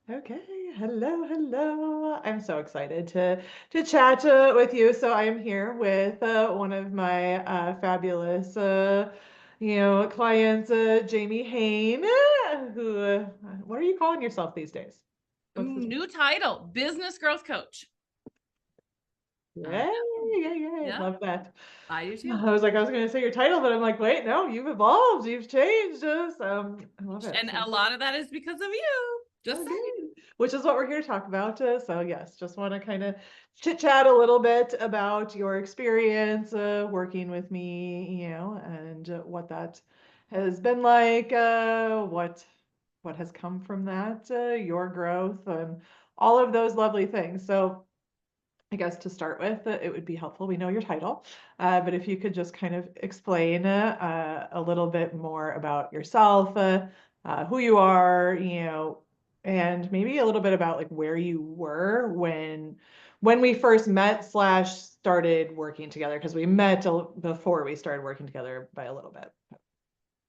Okay, hello. I'm so excited to chat with you. So I'm here with one of my fabulous clients, Jamie Hain, who what are you calling yourself these days? What's this? New title, business growth coach. I Yay, know. yay, Yeah, love that. I do too. I was like, I was going to say your title, but I'm like, wait, no, you've evolved, you've changed. So I love it. And So a lot of that is because of you. Just oh, saying. good. Which is what we're here to talk about. So yes, just want to kind of chit chat a little bit about your experience working with me, and what that has been like, what has come from that, your growth, and all of those lovely things. So I guess to start with, it would be helpful. We know your title, but if you could just kind of explain a little bit more about yourself, who you are, and maybe a little bit about like where you were when we first met slash started working together, because we met before we started working together by a little bit.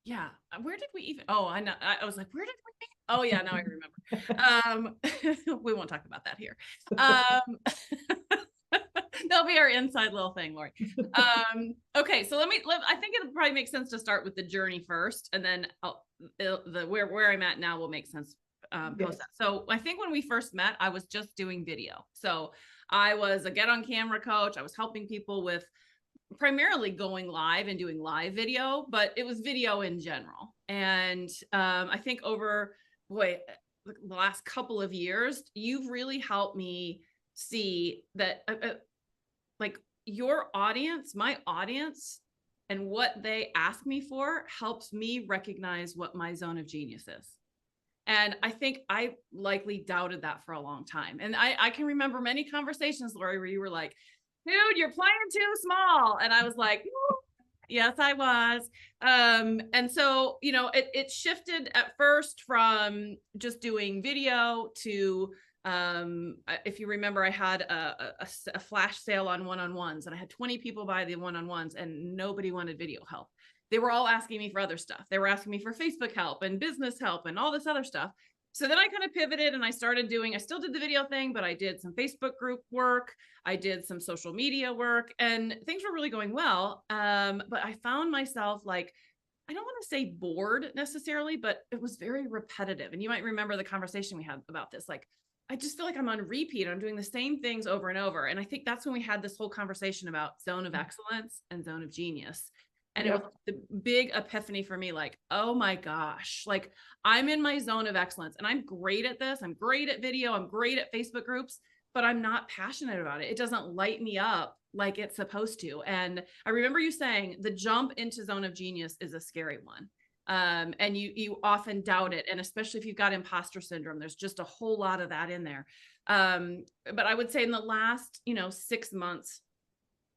Yeah. Where did we even? Oh, I know. I was like, where did we meet? Oh, yeah. Now I remember. We won't talk about that here. Um, That'll be our inside little thing, Lori. Okay, so I think it'll probably make sense to start with the journey first, and then where I'm at now will make sense post Yes. that. So I think when we first met, I was just doing video. So I was a get on camera coach. I was helping people with primarily going live and doing live video, but it was video in general. And I think over the last couple of years, you've really helped me see that like your audience, my audience, and what they ask me for helps me recognize what my zone of genius is. And I think I likely doubted that for a long time. And I can remember many conversations, Lori, where you were like, dude, you're playing too small. And I was like, yes, I was. And so, it shifted at first from just doing video to, if you remember, I had a flash sale on one-on-ones, and I had 20 people buy the one-on-ones, and nobody wanted video help. They were all asking me for other stuff. They were asking me for Facebook help and business help and all this other stuff. So then I kind of pivoted and I still did the video thing, but I did some Facebook group work. I did some social media work, and things were really going well. But I found myself like, I don't want to say bored necessarily, but it was very repetitive. And you might remember the conversation we had about this. Like, I just feel like I'm on repeat. I'm doing the same things over and over. And I think that's when we had this whole conversation about zone of excellence and zone of genius. And it was Yep. the big epiphany for me, like, oh my gosh, like I'm in my zone of excellence and I'm great at this. I'm great at video. I'm great at Facebook groups, but I'm not passionate about it. It doesn't light me up like it's supposed to. And I remember you saying the jump into zone of genius is a scary one. And you often doubt it. And especially if you've got imposter syndrome, there's just a whole lot of that in there. But I would say in the last, 6 months,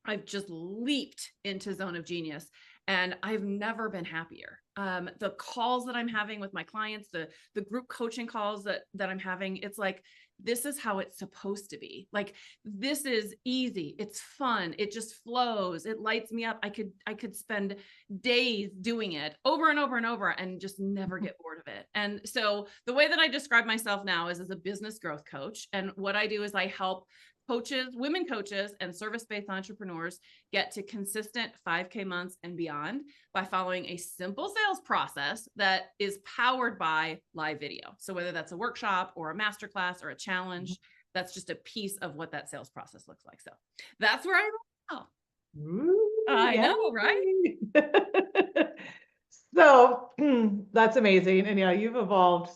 I've just leaped into zone of genius and I've never been happier. The calls that I'm having with my clients, the group coaching calls that I'm having, it's like, this is how it's supposed to be. Like, this is easy. It's fun. It just flows. It lights me up. I could spend days doing it over and over and over and just never get bored of it. And so the way that I describe myself now is as a business growth coach. And what I do is I help women coaches and service-based entrepreneurs get to consistent 5K months and beyond by following a simple sales process that is powered by live video. So whether that's a workshop or a masterclass or a challenge, that's just a piece of what that sales process looks like. So that's where I'm at now. Ooh, I know, right? yay. So that's amazing. And yeah, you've evolved,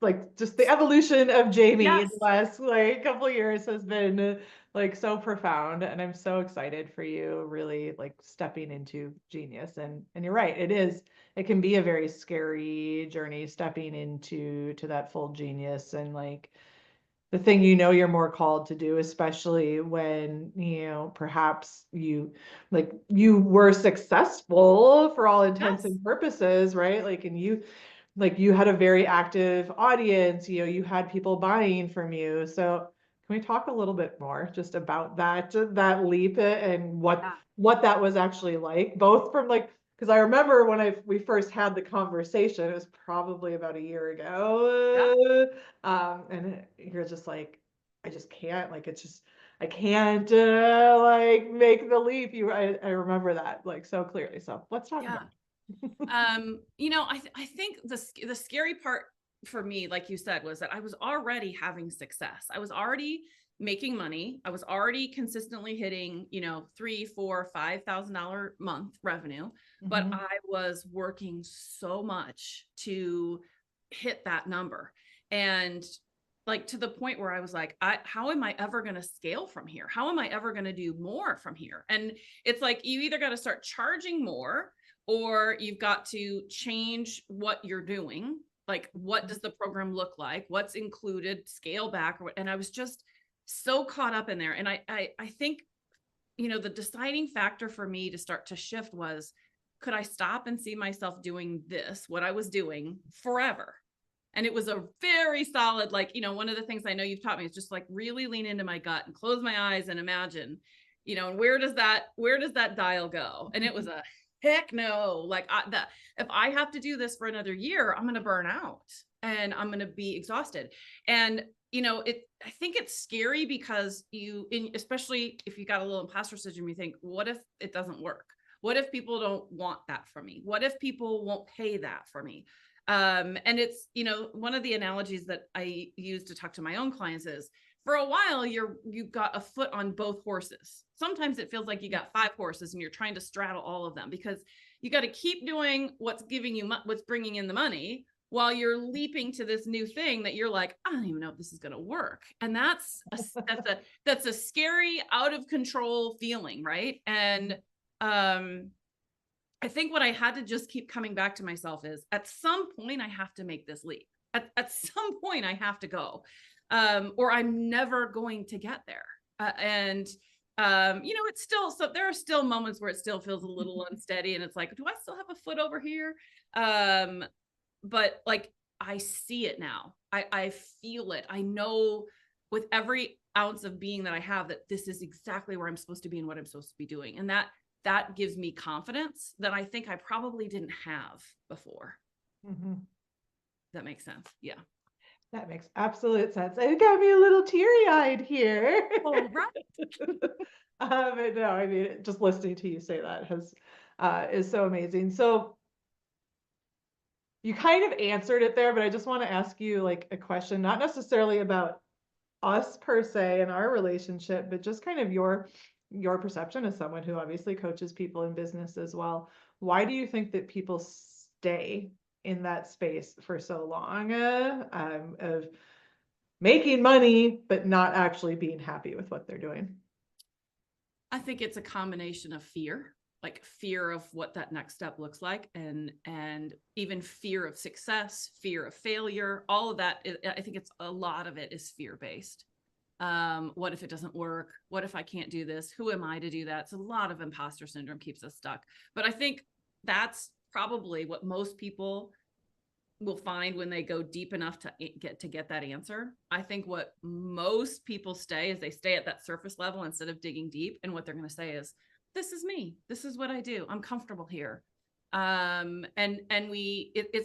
like just the evolution of Jamie in Yes. the last like couple of years has been like so profound. And I'm so excited for you really like stepping into genius. And you're right, it can be a very scary journey stepping into that full genius and like the thing you're more called to do, especially when, perhaps you were successful for all intents Yes. and purposes, right? Like you had a very active audience, you had people buying from you. So can we talk a little bit more just about that leap and what Yeah. what that was actually like, both from like because I remember when we first had the conversation, it was probably about a year Yeah. ago. You're just like, I just can't, like, it's just, I can't, like make the leap. I remember that like so clearly. So let's talk Yeah. about I think the scary part for me, like you said, was that I was already having success. I was already making money. I was already consistently hitting, three, four, $5,000 month revenue, it. but I was working so much to hit that number. And like to the point where I was like, how am I ever going to scale from here? How am I ever going to do more from here? And it's like, you either got to start charging more, or you've got to change what you're doing. Like, what does the program look like? What's included, scale back, or what? And I was just so caught up in there. And I think, the deciding factor for me to start to shift was, could I stop and see myself doing this, what I was doing forever? And it was a very solid, like, one of the things I know you've taught me is just like really lean into my gut and close my eyes and imagine, and where does that dial go? And it was a heck no. Like, if I have to do this for another year, I'm going to burn out and I'm going to be exhausted. And I think it's scary because especially if you got a little imposter syndrome, you think, what if it doesn't work? What if people don't want that from me? What if people won't pay that for me? And it's, one of the analogies that I use to talk to my own clients is, for a while, you've got a foot on both horses. Sometimes it feels like you got 5 horses and you're trying to straddle all of them, because you got to keep doing what's bringing in the money, while you're leaping to this new thing that you're like, I don't even know if this is going to work. And that's a scary, out of control feeling. Right. And, I think what I had to just keep coming back to myself is, at some point I have to make this leap. At some point I have to go, or I'm never going to get there. It's still, so there are still moments where it still feels a little unsteady, and it's like, do I still have a foot over here? But like, I see it now. I feel it. I know with every ounce of being that I have, that this is exactly where I'm supposed to be and what I'm supposed to be doing. And that gives me confidence that I think I probably didn't have before. That makes sense. Yeah. That makes absolute sense. It got me a little teary-eyed here. Oh, right. But no, I mean, just listening to you say that is so amazing. So you kind of answered it there, but I just want to ask you like a question, not necessarily about us per se and our relationship, but just kind of your perception as someone who obviously coaches people in business as well. Why do you think that people stay in that space for so long, of making money but not actually being happy with what they're doing? I think it's a combination of fear, like fear of what that next step looks like, and even fear of success, fear of failure. All of that, I think it's a lot of it is fear based. What if it doesn't work? What if I can't do this? Who am I to do that? So a lot of imposter syndrome keeps us stuck. But I think that's probably what most people will find when they go deep enough to get that answer. I think what most people stay is they stay at that surface level instead of digging deep. And what they're going to say is, this is me. This is what I do. I'm comfortable here. It's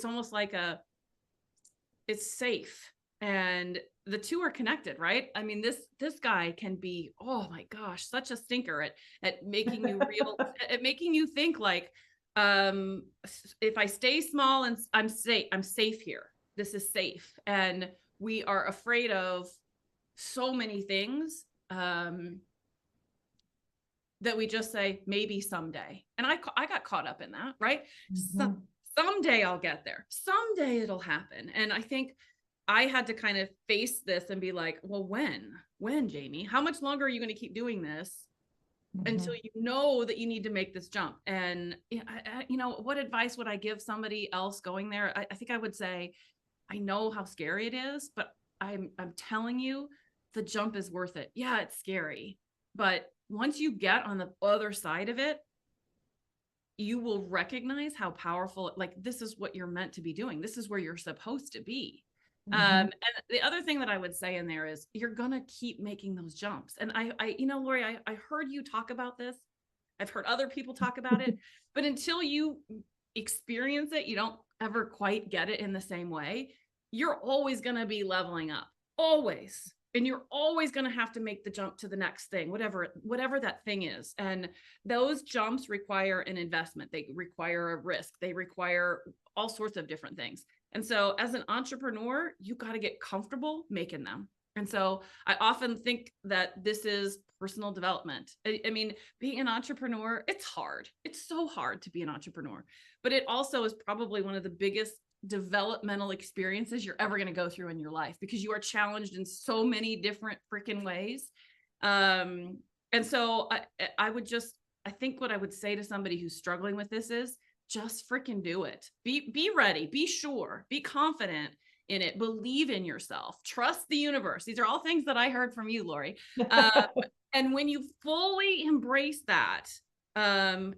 almost like it's safe. And the two are connected, right? I mean, this guy can be, oh my gosh, such a stinker at making you real, at making you think like, if I stay small and I'm safe here. This is safe. And we are afraid of so many things, that we just say maybe someday. And I got caught up in that, right? Someday I'll get there. Someday it'll happen. And I think I had to kind of face this and be like, well, when, Jamie, how much longer are you going to keep doing this until you know that you need to make this jump? And what advice would I give somebody else going there? I think I would say, I know how scary it is, but I'm telling you, the jump is worth it. Yeah, it's scary, but once you get on the other side of it, you will recognize how powerful, like, this is what you're meant to be doing. This is where you're supposed to be. And the other thing that I would say in there is, you're going to keep making those jumps. And Lori, I heard you talk about this, I've heard other people talk about it, but until you experience it, you don't ever quite get it in the same way. You're always going to be leveling up, always. And you're always going to have to make the jump to the next thing, whatever that thing is. And those jumps require an investment. They require a risk. They require all sorts of different things. And so as an entrepreneur, you got to get comfortable making them. And so I often think that this is personal development. I mean, being an entrepreneur, it's hard. It's so hard to be an entrepreneur, but it also is probably one of the biggest developmental experiences you're ever going to go through in your life, because you are challenged in so many different freaking ways. And so I think what I would say to somebody who's struggling with this is just freaking do it. Be ready, be sure, be confident in it, believe in yourself, trust the universe. These are all things that I heard from you, Lori. And when you fully embrace that,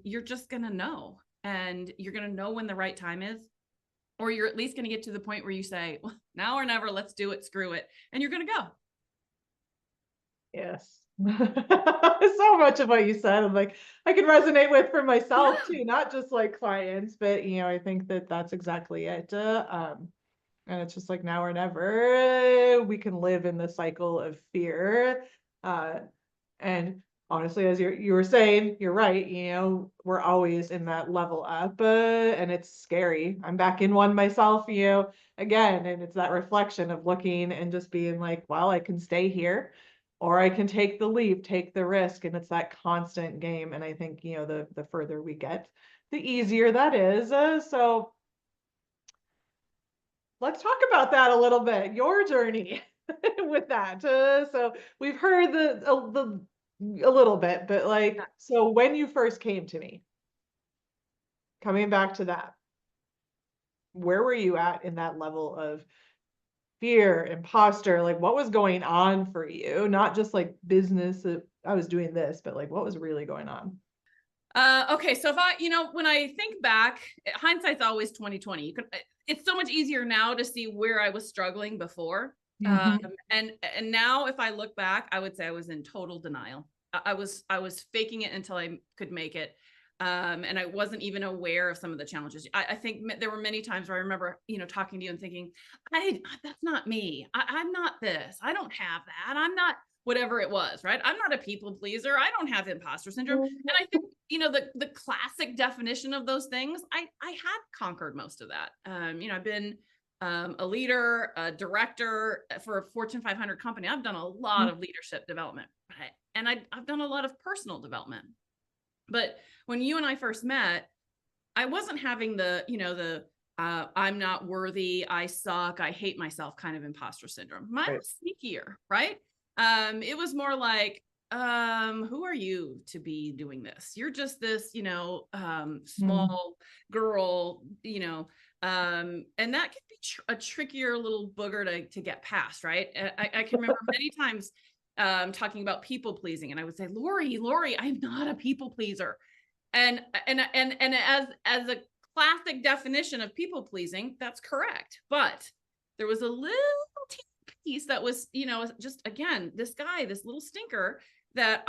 you're just going to know, and you're going to know when the right time is, or you're at least going to get to the point where you say, well, now or never, let's do it, screw it. And you're going to go. Yes. So much of what you said, I'm like, I can resonate with for myself too, not just like clients, but I think that that's exactly it. And it's just like now or never, we can live in the cycle of fear. And honestly, as you were saying, you're right. We're always in that level up, and it's scary. I'm back in one myself, again, and it's that reflection of looking and just being like, well, I can stay here, or I can take the leap, take the risk, and it's that constant game. And I think the further we get, the easier that is. So let's talk about that a little bit. Your journey with that. So we've heard a little bit, but like, so when you first came to me, coming back to that, where were you at in that level of fear, imposter? Like, what was going on for you? Not just like business, I was doing this, but like, what was really going on? Okay. So if when I think back, hindsight's always 2020. It's so much easier now to see where I was struggling before. Mhm. And now if I look back, I would say I was in total denial. I was faking it until I could make it. And I wasn't even aware of some of the challenges. I think there were many times where I remember, talking to you and thinking, that's not me. I'm not this. I don't have that. I'm not whatever it was, right? I'm not a people pleaser. I don't have imposter syndrome. And I think, the classic definition of those things, I had conquered most of that. I've been a leader, a director for a Fortune 500 company. I've done a lot of leadership development, and I've done a lot of personal development. But when you and I first met, I wasn't having the I'm not worthy, I suck, I hate myself kind of imposter syndrome. Mine Right. was sneakier, right? It was more like, who are you to be doing this? You're just this, Mhm. small girl, and that can be a trickier little booger to get past, right? I can remember many times talking about people pleasing, and I would say, Lori, I'm not a people pleaser. And as a classic definition of people pleasing, that's correct. But there was a little piece that was, just again, this little stinker that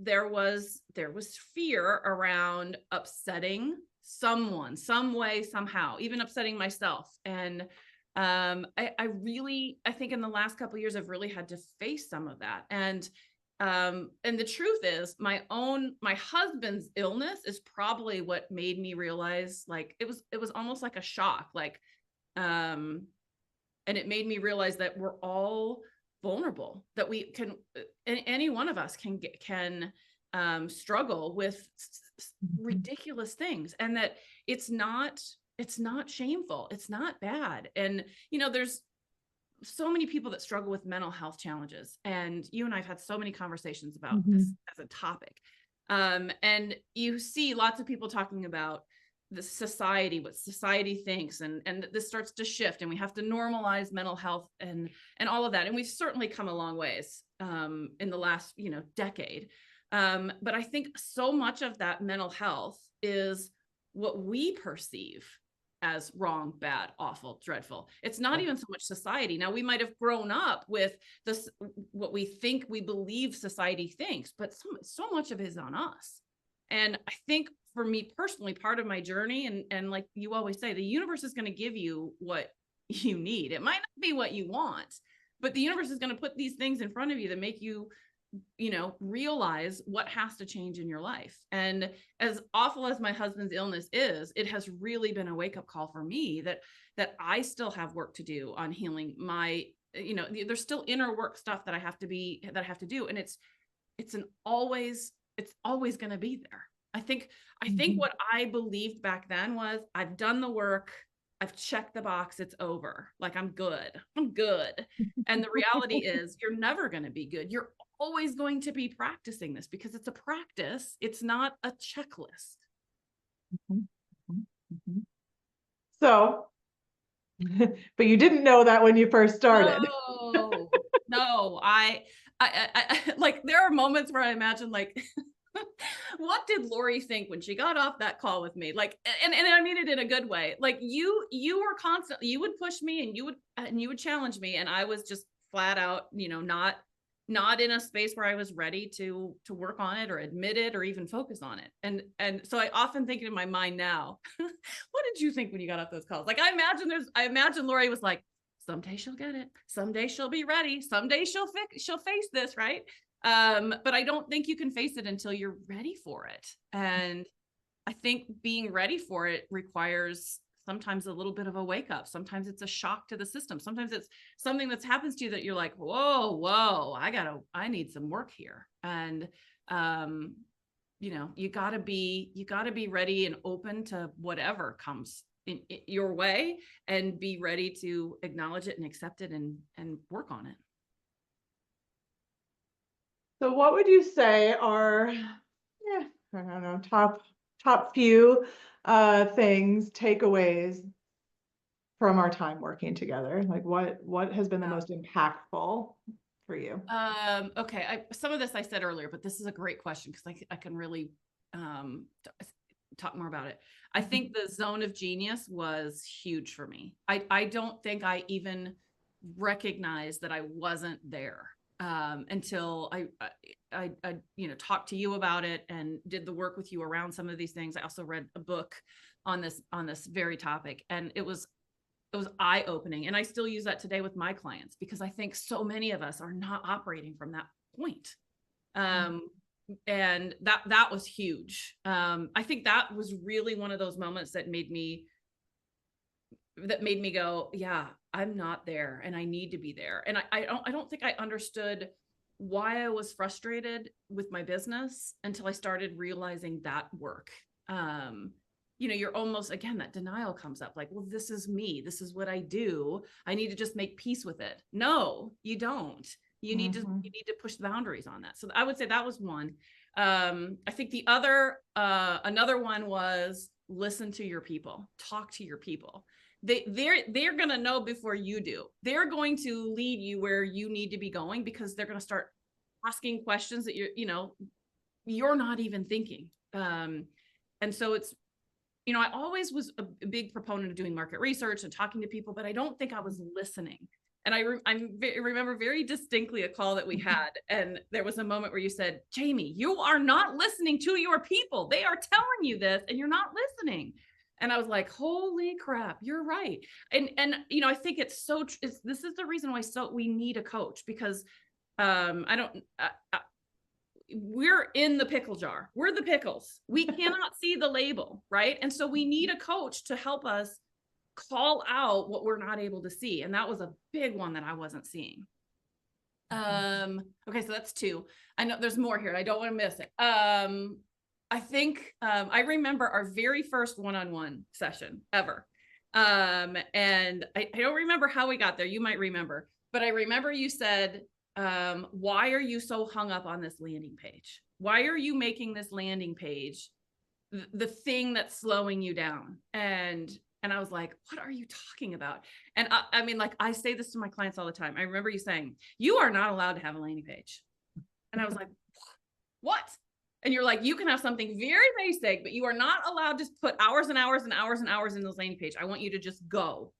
there was fear around upsetting someone, some way, somehow, even upsetting myself. And I think in the last couple of years, I've really had to face some of that. And the truth is my husband's illness is probably what made me realize, like, it was almost like a shock, like, and it made me realize that we're all vulnerable, that we can, any one of us can struggle with ridiculous things, and that it's not shameful. It's not bad. And, there's so many people that struggle with mental health challenges. And you and I've had so many conversations about this Mhm. as a topic. And you see lots of people talking about the society, what society thinks, and this starts to shift, and we have to normalize mental health and all of that. And we've certainly come a long ways in the last, decade. But I think so much of that mental health is what we perceive as wrong, bad, awful, dreadful. It's not Yeah. even so much society. Now, we might have grown up with this, what we believe society thinks, but so much of it is on us. And I think for me personally, part of my journey, and like you always say, the universe is going to give you what you need. It might not be what you want, but the universe is going to put these things in front of you that make you, realize what has to change in your life. And as awful as my husband's illness is, it has really been a wake-up call for me that I still have work to do on healing my, there's still inner work stuff that I have to do. And it's always going to be there. I think what I believed back then was, I've done the work, I've checked the box, it's over. Like, I'm good. And the reality is, you're never going to be good. You're always going to be practicing this, because it's a practice. It's not a checklist. Mhm, mhm, mhm. So, but you didn't know that when you first started. No, I like, there are moments where I imagine, like, what did Lori think when she got off that call with me? Like, and I mean it in a good way. Like, you were constantly, you would push me, and you would challenge me. And I was just flat out, not in a space where I was ready to work on it, or admit it, or even focus on it. And so I often think in my mind now, what did you think when you got off those calls? Like, I imagine Lori was like, someday she'll get it. Someday she'll be ready. Someday she'll face this. Right. But I don't think you can face it until you're ready for it. And I think being ready for it requires sometimes a little bit of a wake up. Sometimes it's a shock to the system. Sometimes it's something that's happens to you that you're like, whoa, I need some work here. And, you gotta be ready and open to whatever comes in your way, and be ready to acknowledge it and accept it, and work on it. So what would you say are, I don't know, top few things, takeaways from our time working together? Like, what has been the most impactful for you? Okay. Some of this I said earlier, but this is a great question, because I can really talk more about it. I think the zone of genius was huge for me. I don't think I even recognized that I wasn't there until I talked to you about it, and did the work with you around some of these things. I also read a book on this very topic, and it was eye-opening. And I still use that today with my clients, because I think so many of us are not operating from that point. And that was huge. I think that was really one of those moments that made me go, yeah, I'm not there, and I need to be there. And I don't think I understood why I was frustrated with my business until I started realizing that work. You're almost, again, that denial comes up, like, well, this is me. This is what I do. I need to just make peace with it. No, you don't. You need to push the boundaries on that. So I would say that was one. I think the other, another one was, listen to your people, talk to your people. They're going to know before you do. They're going to lead you where you need to be going, because they're going to start asking questions that you're not even thinking. And so it's, I always was a big proponent of doing market research and talking to people, but I don't think I was listening. And I remember very distinctly a call that we had, and there was a moment where you said, Jamie, you are not listening to your people. They are telling you this, and you're not listening. And I was like, holy crap, you're right. And I think it's this is the reason why we need a coach, because we're in the pickle jar. We're the pickles. We cannot see the label, right? And so we need a coach to help us call out what we're not able to see. And that was a big one that I wasn't seeing. Okay, so that's two. I know there's more here. I don't want to miss it. I think I remember our very first one-on-one session ever. And I don't remember how we got there. You might remember, but I remember you said, why are you so hung up on this landing page? Why are you making this landing page the thing that's slowing you down? And I was like, what are you talking about? And I mean, like, I say this to my clients all the time. I remember you saying, you are not allowed to have a landing page. And I was like, what? And you're like, you can have something very basic, but you are not allowed to put hours and hours and hours and hours in this landing page. I want you to just go.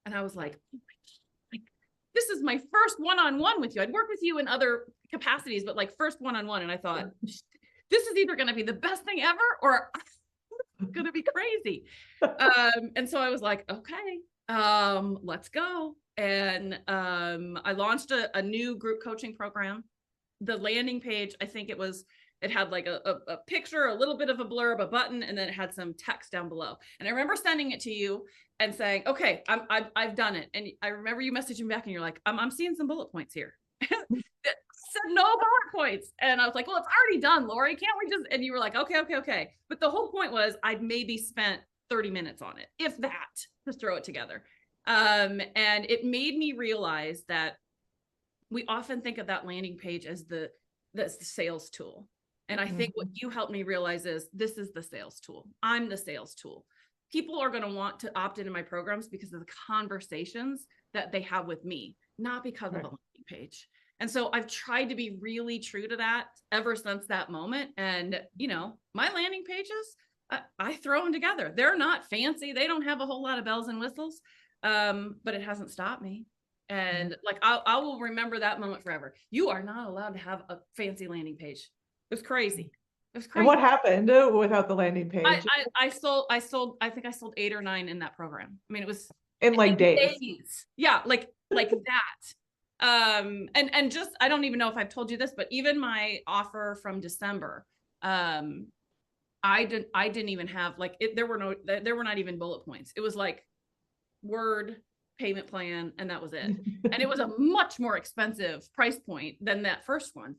And I was like, oh my God, this is my first one-on-one with you. I'd worked with you in other capacities, but like first one-on-one. And I thought, this is either going to be the best thing ever or it's going to be crazy. And so I was like, okay, let's go. And I launched a new group coaching program. The landing page, I think it had like a picture, a little bit of a blurb, a button, and then it had some text down below. And I remember sending it to you and saying, okay, I've done it. And I remember you messaging back and you're like, I'm seeing some bullet points here. Said no bullet points. And I was like, well, it's already done, Lori. Can't we just, and you were like, okay. But the whole point was I'd maybe spent 30 minutes on it, if that, to throw it together. And it made me realize that we often think of that landing page as the sales tool. And I think what you helped me realize is this is the sales tool. I'm the sales tool. People are going to want to opt into my programs because of the conversations that they have with me, not because of a landing page. And so I've tried to be really true to that ever since that moment. And, my landing pages, I throw them together. They're not fancy. They don't have a whole lot of bells and whistles, but it hasn't stopped me. And like, I will remember that moment forever. You are not allowed to have a fancy landing page. It was crazy. And what happened without the landing page? I think I sold 8 or 9 in that program. I mean, it was in like days. Yeah. Like that. And just, I don't even know if I've told you this, but even my offer from December, I didn't even have like it. There were not even bullet points. It was like Word payment plan. And that was it. And it was a much more expensive price point than that first one.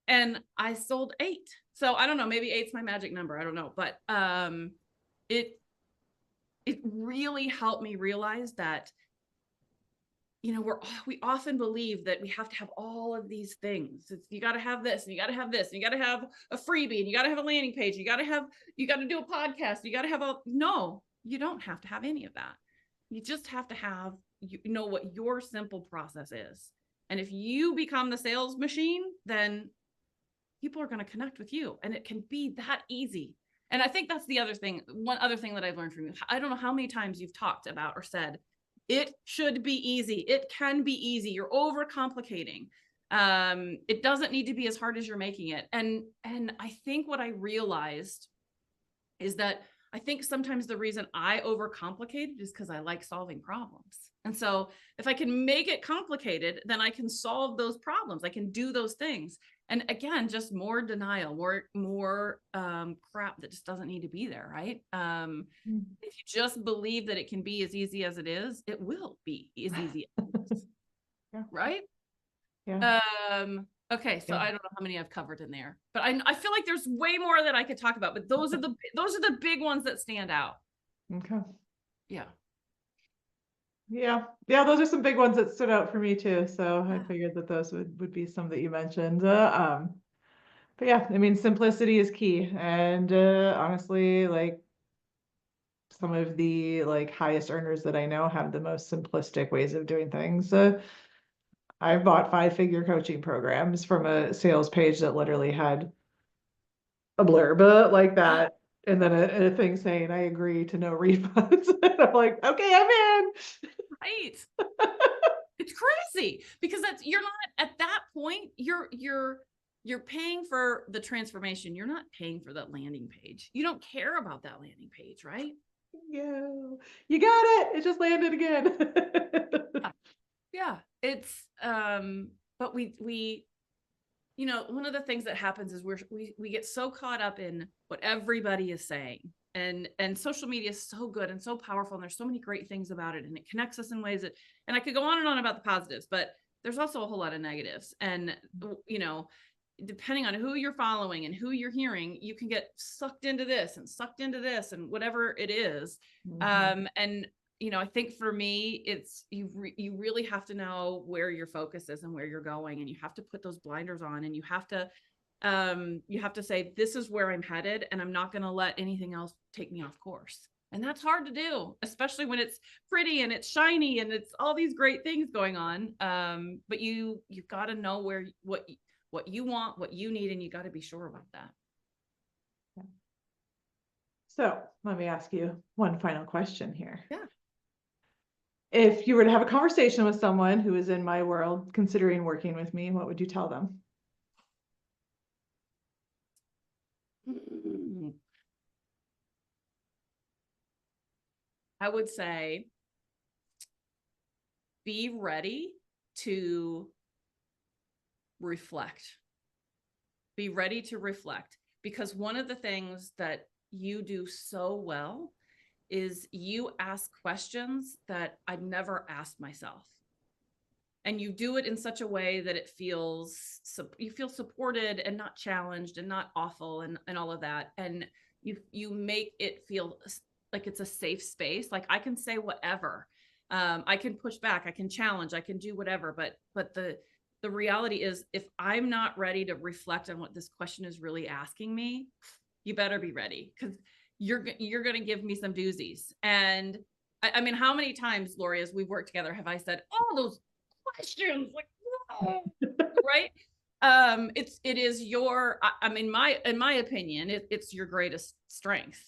And I sold 8. So I don't know, maybe 8's my magic number. I don't know. But, it really helped me realize that, we often believe that we have to have all of these things. You got to have this, and you got to have this, and you got to have a freebie, and you got to have a landing page. You got to do a podcast. You got to have no, you don't have to have any of that. You just have to have, what your simple process is. And if you become the sales machine, then people are going to connect with you, and it can be that easy. And I think that's the other thing. One other thing that I've learned from you, I don't know how many times you've talked about or said, it should be easy. It can be easy. You're overcomplicating. It doesn't need to be as hard as you're making it. And I think what I realized is that I think sometimes the reason I overcomplicate is because I like solving problems. And so if I can make it complicated, then I can solve those problems. I can do those things. And again, just more denial, more crap that just doesn't need to be there, right? If you just believe that it can be as easy as it is, it will be as easy as it is, right? Yeah. Okay, so I don't know how many I've covered in there, but I feel like there's way more that I could talk about. But those are the big ones that stand out. Okay. Yeah. Yeah. Those are some big ones that stood out for me too. So I figured that those would be some that you mentioned. But yeah, I mean, simplicity is key. And honestly, like some of the like highest earners that I know have the most simplistic ways of doing things. I've bought 5-figure coaching programs from a sales page that literally had a blurb like that. And then a thing saying, I agree to no refunds. And I'm like, okay, I'm in. Right. It's crazy because you're not at that point, you're paying for the transformation. You're not paying for that landing page. You don't care about that landing page, right? Yeah, you got it. It just landed again. Yeah. It's but we one of the things that happens is we get so caught up in what everybody is saying. And social media is so good and so powerful, and there's so many great things about it, and it connects us in ways that, and I could go on and on about the positives, but there's also a whole lot of negatives. And depending on who you're following and who you're hearing, you can get sucked into this and whatever it is. And I think for me, it's you really have to know where your focus is and where you're going, and you have to put those blinders on, and you have to say, this is where I'm headed, and I'm not going to let anything else take me off course. And that's hard to do, especially when it's pretty and it's shiny and it's all these great things going on. But you've got to know what you want, what you need, and you got to be sure about that. So let me ask you one final question here. Yeah. If you were to have a conversation with someone who is in my world considering working with me, what would you tell them? I would say be ready to reflect. Be ready to reflect, because one of the things that you do so well is you ask questions that I'd never asked myself. And you do it in such a way that it feels, you feel supported and not challenged and not awful and all of that. And you make it feel like it's a safe space. Like I can say whatever. I can push back, I can challenge, I can do whatever. But the reality is, if I'm not ready to reflect on what this question is really asking me, you better be ready, because you're going to give me some doozies. And I mean, how many times, Lori, as we've worked together, have I said, oh, those questions, like, whoa, right? It is your, I mean, in my opinion, it's your greatest strength.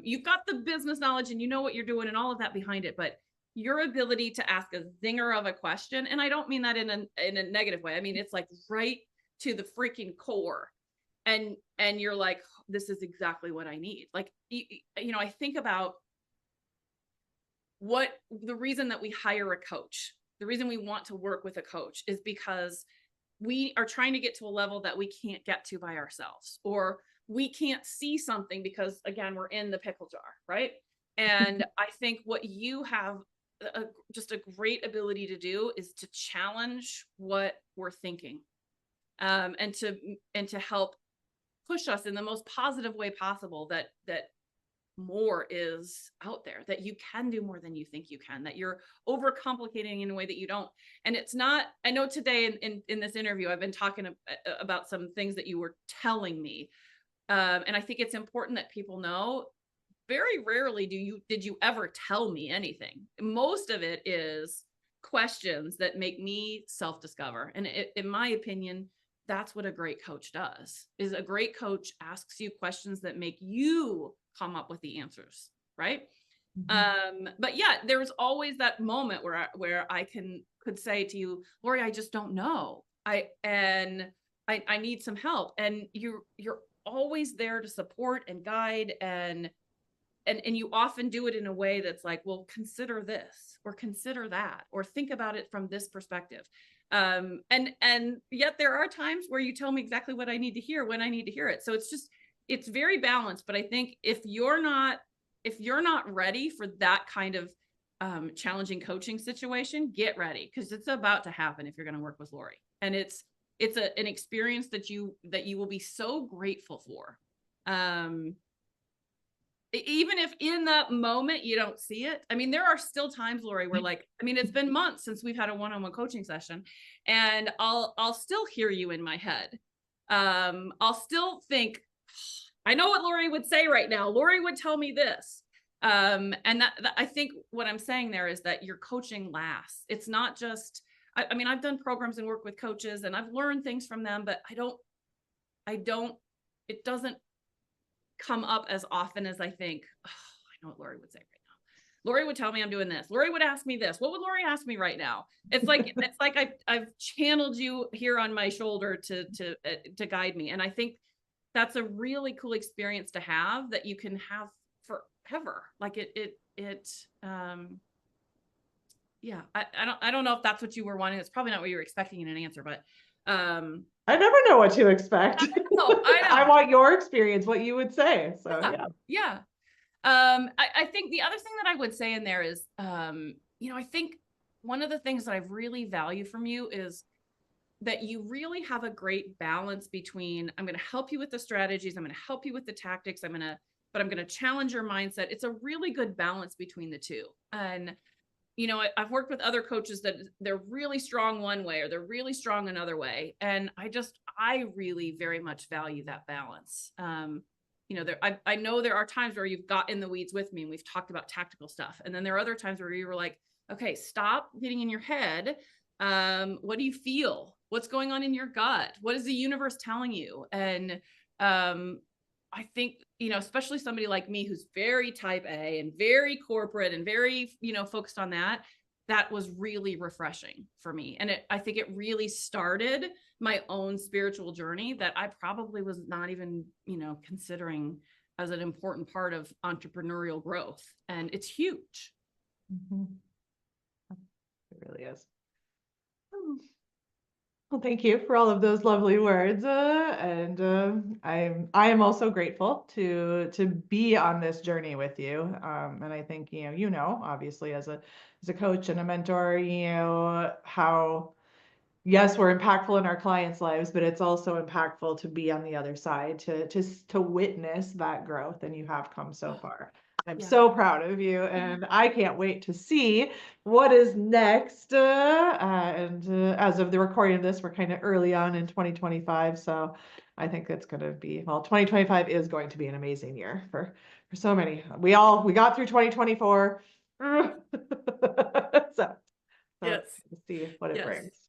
You've got the business knowledge and you know what you're doing and all of that behind it, but your ability to ask a zinger of a question, and I don't mean that in a negative way. I mean, it's like right to the freaking core. And you're like, this is exactly what I need. Like, you know, I think about what the reason that we hire a coach, the reason we want to work with a coach is because we are trying to get to a level that we can't get to by ourselves, or we can't see something because, again, we're in the pickle jar, right? And I think what you have just a great ability to do is to challenge what we're thinking, and to help push us in the most positive way possible, that more is out there, that you can do more than you think you can, that you're overcomplicating in a way that you don't. And it's not, I know today in this interview, I've been talking about some things that you were telling me. And I think it's important that people know, very rarely did you ever tell me anything. Most of it is questions that make me self-discover. And in my opinion, that's what a great coach does. Is a great coach asks you questions that make you come up with the answers, right? But yeah, there's always that moment where I could say to you, Lori, I just don't know. I need some help. And you're always there to support and guide, and you often do it in a way that's like, well, consider this or consider that, or think about it from this perspective. And yet there are times where you tell me exactly what I need to hear when I need to hear it. So it's very balanced. But I think if you're not ready for that kind of challenging coaching situation, get ready, because it's about to happen if you're going to work with Lori. And it's an experience that you will be so grateful for. Even if in that moment you don't see it. I mean, there are still times, Lori, where, like, I mean, it's been months since we've had a one-on-one coaching session, and I'll still hear you in my head. I'll still think, I know what Lori would say right now. Lori would tell me this. And that I think what I'm saying there is that your coaching lasts. It's not just, I mean, I've done programs and work with coaches and I've learned things from them, but it doesn't come up as often as I think. Oh, I know what Lori would say right now. Lori would tell me I'm doing this. Lori would ask me this. What would Lori ask me right now? It's like I've channeled you here on my shoulder to guide me. And I think that's a really cool experience to have, that you can have forever. Like yeah, I don't know if that's what you were wanting. It's probably not what you were expecting in an answer, but I never know what to expect. I know. I want your experience, what you would say. So yeah. I think the other thing that I would say in there is, you know, I think one of the things that I really value from you is that you really have a great balance between, I'm going to help you with the strategies, I'm going to help you with the tactics, but I'm going to challenge your mindset. It's a really good balance between the two. And you know, I've worked with other coaches that they're really strong one way or they're really strong another way. And I really very much value that balance. You know, I know there are times where you've got in the weeds with me and we've talked about tactical stuff. And then there are other times where you were like, okay, stop getting in your head. What do you feel? What's going on in your gut? What is the universe telling you? And I think, you know, especially somebody like me who's very type A and very corporate and very, you know, focused on that, that was really refreshing for me. And I think it really started my own spiritual journey that I probably was not even, you know, considering as an important part of entrepreneurial growth. And it's huge. Mhm. It really is. Hmm. Well, thank you for all of those lovely words, and I am also grateful to be on this journey with you. And I think obviously as a coach and a mentor, how yes, we're impactful in our clients' lives, but it's also impactful to be on the other side, to witness that growth, and you have come so far. I'm Yeah. so proud of you, and I can't wait to see what is next. And as of the recording of this, we're kind of early on in 2025, so I think it's going to be, well, 2025 is going to be an amazing year for so many. We got through 2024, so Yes. let's see what it Yes. brings.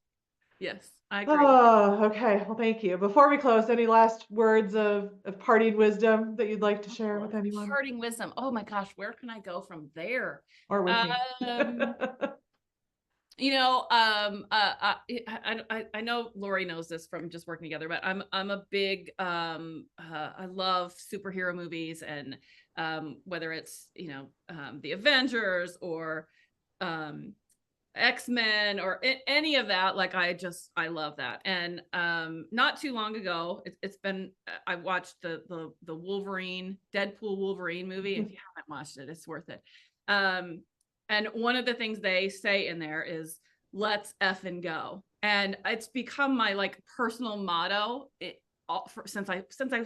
Yes. I agree. Oh, okay. Well, thank you. Before we close, any last words of parting wisdom that you'd like to share with anyone Parting wisdom. Oh my gosh, where can I go from there? or with me? Um, I know Lori knows this from just working together, but I'm a big I love superhero movies, and whether it's the Avengers or um X-Men or any of that, like I love that. And not too long ago, it's been I watched the Wolverine, Deadpool Wolverine movie. If you haven't watched it, it's worth it. Um and one of the things they say in there is let's effing go. And it's become my like personal motto since I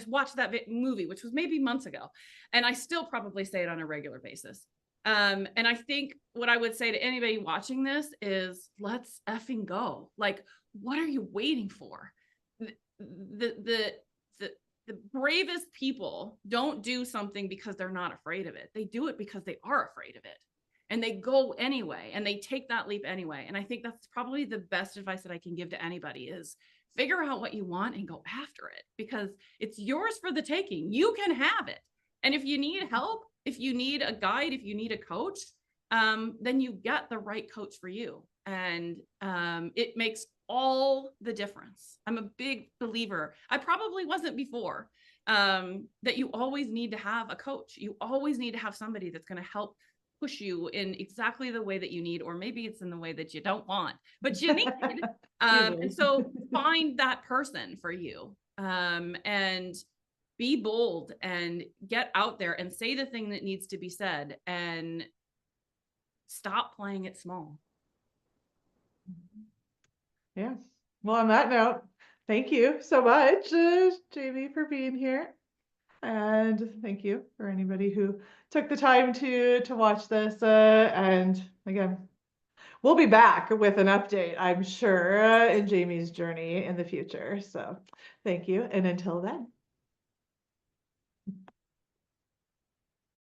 watched that movie, which was maybe months ago, and I still probably say it on a regular basis. And I think what I would say to anybody watching this is let's effing go. Like, what are you waiting for? The, the, the, the bravest people don't do something because they're not afraid of it. They do it because they are afraid of it. And they go anyway, and they take that leap anyway. And I think that's probably the best advice that I can give to anybody is figure out what you want and go after it, because it's yours for the taking. You can have it. And if you need help, if you need a guide, if you need a coach, then you get the right coach for you. And it makes all the difference. I'm a big believer. I probably wasn't before, that you always need to have a coach. You always need to have somebody that's going to help push you in exactly the way that you need, or maybe it's in the way that you don't want, but you need. And so find that person for you, and be bold and get out there and say the thing that needs to be said, and stop playing it small. Yeah. Well, on that note, thank you so much, Jamie, for being here. And thank you for anybody who took the time to watch this. And again, we'll be back with an update, I'm sure, in Jamie's journey in the future. So thank you. And until then.